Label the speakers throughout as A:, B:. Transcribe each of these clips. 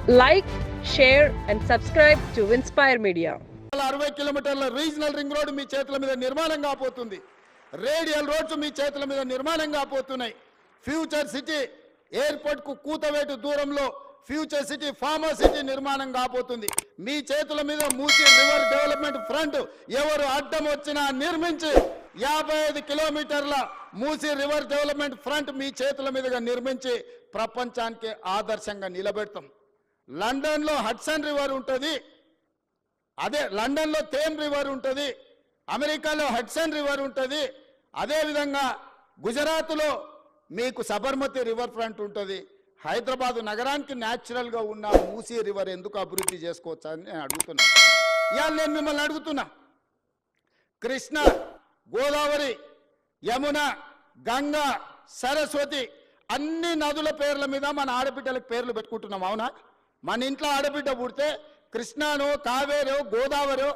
A: Like, share and subscribe to Inspire Media.
B: 60 కిలోమీటర్ల regional ring road మీ చేతుల మీద నిర్మాణం కాబోతుంది. రేడియల్ రోడ్స్ మీ చేతుల మీద నిర్మాణం కాబోతున్నాయి. ఫ్యూచర్ సిటీ ఎయిర్పోర్ట్ కు కూతవేటు దూరంలో ఫ్యూచర్ సిటీ ఫార్మర్ సిటీ నిర్మాణం కాబోతుంది. మీ చేతుల మీద మూసీ రివర్ డెవలప్మెంట్ ఫ్రంట్ ఎవరు అడ్డం వచ్చినా నిర్మించి 55 కిలోమీటర్ల మూసీ రివర్ డెవలప్మెంట్ ఫ్రంట్ మీ చేతుల మీదుగా నిర్మించి ప్రపంచానికి ఆదర్శంగా నిలబెడతాం. లండన్లో హడ్సన్ రివర్ ఉంటుంది, అదే లండన్లో థేమ్ రివర్ ఉంటుంది, అమెరికాలో హడ్సన్ రివర్ ఉంటుంది, అదేవిధంగా గుజరాత్లో మీకు సబర్మతి రివర్ ఫ్రంట్ ఉంటుంది. హైదరాబాద్ నగరానికి న్యాచురల్గా ఉన్న మూసీ రివర్ ఎందుకు అభివృద్ధి చేసుకోవచ్చా అని నేను అడుగుతున్నా. ఇవాళ నేను మిమ్మల్ని అడుగుతున్నా, కృష్ణ, గోదావరి, యమున, గంగా, సరస్వతి అన్ని నదుల పేర్ల మీద మన ఆడబిడ్డలకు పేర్లు పెట్టుకుంటున్నాం. అవునా? మన ఇంట్లో ఆడబిడ్డ పుడితే కృష్ణానో, కావేరో, గోదావరో,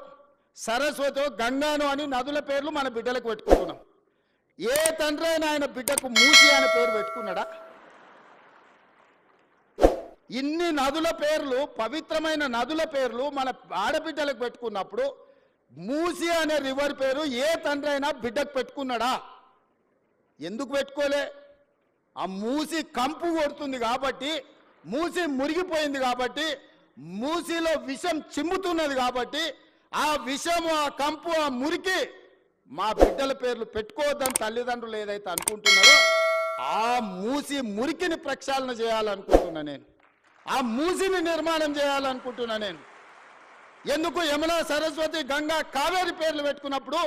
B: సరస్వతో, గంగానో అని నదుల పేర్లు మన బిడ్డలకు పెట్టుకుంటున్నాం. ఏ తండ్రి అయినా ఆయన బిడ్డకు మూసి అనే పేరు పెట్టుకున్నాడా? ఇన్ని నదుల పేర్లు, పవిత్రమైన నదుల పేర్లు మన ఆడబిడ్డలకు పెట్టుకున్నప్పుడు మూసి అనే రివర్ పేరు ఏ తండ్రి అయినా బిడ్డకు పెట్టుకున్నాడా? ఎందుకు పెట్టుకోలే? ఆ మూసి కంపు కొడుతుంది కాబట్టి, మూసి మురిగిపోయింది కాబట్టి, మూసిలో విషం చిమ్ముతున్నది కాబట్టి, ఆ విషము, ఆ కంపు, ఆ మురికి మా బిడ్డల పేర్లు పెట్టుకోవద్దని తల్లిదండ్రులు ఏదైతే అనుకుంటున్నారో ఆ మూసి మురికిని ప్రక్షాళన చేయాలనుకుంటున్నా నేను. ఆ మూసిని నిర్మాణం చేయాలనుకుంటున్నా నేను. ఎందుకు యమునా, సరస్వతి, గంగా, కావేరి పేర్లు పెట్టుకున్నప్పుడు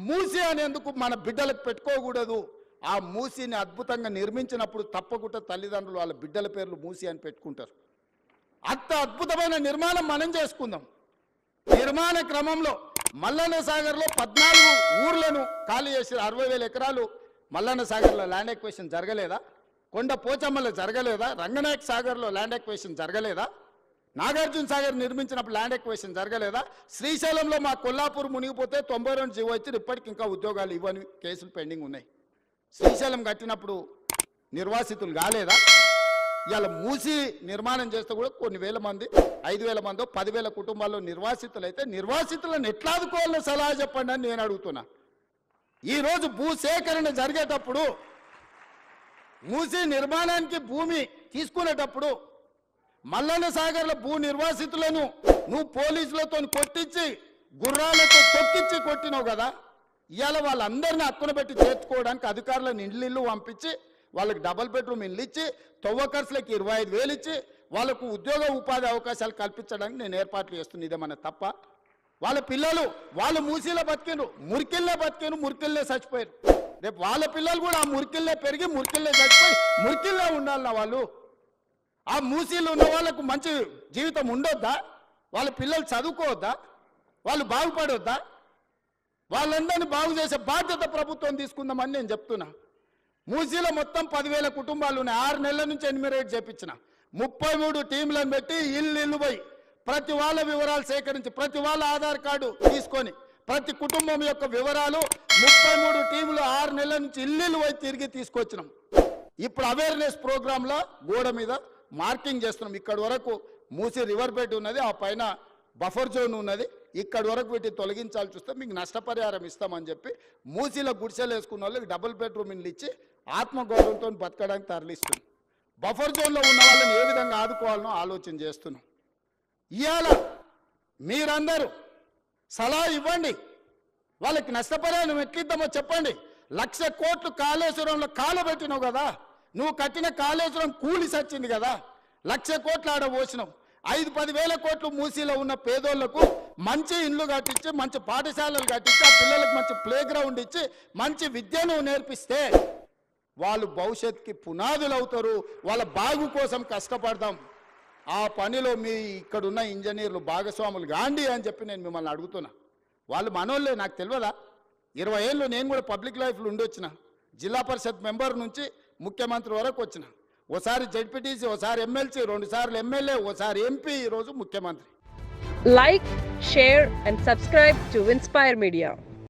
B: మూసి అనేందుకు మన బిడ్డలకు పెట్టుకోకూడదు? ఆ మూసిని అద్భుతంగా నిర్మించినప్పుడు తప్పకుండా తల్లిదండ్రులు వాళ్ళ బిడ్డల పేర్లు మూసి అని పెట్టుకుంటారు. అంత అద్భుతమైన నిర్మాణం మనం చేసుకుందాం. నిర్మాణ క్రమంలో మల్లన్న సాగర్లో 14 ఊర్లను ఖాళీ చేసి 60,000 ఎకరాలు మల్లన్న సాగర్లో ల్యాండ్ ఎక్వేషన్ జరగలేదా? కొండ పోచమ్మలో జరగలేదా? రంగనాయక్ సాగర్లో ల్యాండ్ ఎక్వేషన్ జరగలేదా? నాగార్జున సాగర్ నిర్మించినప్పుడు ల్యాండ్ ఎక్వేషన్ జరగలేదా? శ్రీశైలంలో మా కొల్లాపూర్ మునిగిపోతే 92 జీవో ఇచ్చి ఇప్పటికి ఇంకా ఉద్యోగాలు ఇవ్వని కేసులు పెండింగ్ ఉన్నాయి. శ్రీశైలం కట్టినప్పుడు నిర్వాసితులు కాలేదా? ఇవాళ మూసి నిర్మాణం చేస్తే కూడా కొన్ని వేల మంది, 5,000 మందో 10,000 కుటుంబాల్లో నిర్వాసితులు అయితే నిర్వాసితులను ఎట్లా ఆదుకోవాలో సలహా చెప్పండి అని నేను అడుగుతున్నా. ఈరోజు భూసేకరణ జరిగేటప్పుడు, మూసి నిర్మాణానికి భూమి తీసుకునేటప్పుడు మల్లన్న సాగర్ల భూ నిర్వాసితులను నువ్వు పోలీసులతో కొట్టించి, గుర్రాలతో తొక్కించి కొట్టినావు కదా. ఇవాళ వాళ్ళందరినీ హక్కున పెట్టి చేర్చుకోవడానికి అధికారులను ఇళ్ళు పంపించి వాళ్ళకి డబుల్ బెడ్రూమ్ ఇల్లు ఇచ్చి, తవ్వకర్సులకి 25,000 ఇచ్చి వాళ్ళకు ఉద్యోగ ఉపాధి అవకాశాలు కల్పించడానికి నేను ఏర్పాట్లు చేస్తున్నాను. ఇదేమన్నా తప్ప? వాళ్ళ పిల్లలు వాళ్ళు మూసీలో బతికిను, మురికిల్లే బతికిను, మురికిల్లే చచ్చిపోయారు. రేపు వాళ్ళ పిల్లలు కూడా ఆ మురికిల్లే పెరిగి మురికిల్లే చచ్చిపోయి మురికిల్లే ఉండాలన్నా వాళ్ళు. ఆ మూసీలో ఉన్న వాళ్ళకు మంచి జీవితం ఉండొద్దా? వాళ్ళ పిల్లలు చదువుకోవద్దా? వాళ్ళు బాగుపడొద్దా? వాళ్ళందరినీ బాగు చేసే బాధ్యత ప్రభుత్వం తీసుకుందామని నేను చెప్తున్నా. మూసీలో మొత్తం 10,000 కుటుంబాలు ఉన్నాయి. 6 నెలల నుంచి ఎన్యూమరేట్ చేపించిన 33 టీంలను పెట్టి ఇల్లు పోయి ప్రతి వాళ్ళ వివరాలు సేకరించి, ప్రతి వాళ్ళ ఆధార్ కార్డు తీసుకొని, ప్రతి కుటుంబం యొక్క వివరాలు 33 టీంలు 6 నెలల నుంచి ఇల్లు పోయి తిరిగి తీసుకొచ్చినాం. ఇప్పుడు అవేర్నెస్ ప్రోగ్రాంలో గోడ మీద మార్కింగ్ చేస్తున్నాం. ఇక్కడి వరకు మూసీ రివర్ బెడ్ ఉన్నది, ఆ పైన బఫర్ జోన్ ఉన్నది, ఇక్కడి వరకు వీటిని తొలగించాల్సి వస్తే మీకు నష్టపరిహారం ఇస్తామని చెప్పి మూసీలో గుడిసెలు వేసుకున్న వాళ్ళకి డబుల్ బెడ్రూమ్ ఇల్లు ఇచ్చి ఆత్మగౌరవంతో బతకడానికి తరలిస్తున్నాం. బఫర్ జోన్లో ఉన్న వాళ్ళని ఏ విధంగా ఆదుకోవాలనో ఆలోచన చేస్తున్నాం. ఇవాళ మీరందరూ సలహా ఇవ్వండి, వాళ్ళకి నష్టపరిహారం ఎట్లిద్దామో చెప్పండి. 1,00,000 కోట్లు కాళేశ్వరంలో కాలబెట్టినావు కదా, నువ్వు కట్టిన కాళేశ్వరం కూలి సచ్చింది కదా, 1,00,000 కోట్లు ఆడ పోసినావు. 5-10 వేల కోట్లు మూసీలో ఉన్న పేదోళ్లకు మంచి ఇండ్లు కట్టించి, మంచి పాఠశాలలు కట్టించి, ఆ పిల్లలకు మంచి ప్లే గ్రౌండ్ ఇచ్చి, మంచి విద్యను నేర్పిస్తే వాళ్ళు భవిష్యత్తుకి పునాదులు అవుతారు. వాళ్ళ బాగు కోసం కష్టపడదాం. ఆ పనిలో మీ ఇక్కడున్న ఇంజనీర్లు భాగస్వాములు గాండి అని చెప్పి నేను మిమ్మల్ని అడుగుతున్నా. వాళ్ళు మనోళ్ళే, నాకు తెలియదా? 20 ఏళ్ళు నేను కూడా పబ్లిక్ లైఫ్లో ఉండొచ్చిన. జిల్లా పరిషత్ మెంబర్ నుంచి ముఖ్యమంత్రి వరకు వచ్చిన. ఓసారి జెడ్పీటీసీ, ఓసారి ఎమ్మెల్సీ, 2 సార్లు ఎమ్మెల్యే, ఓసారి ఎంపీ, ఈరోజు ముఖ్యమంత్రి.
A: Like, share and subscribe to Inspire Media.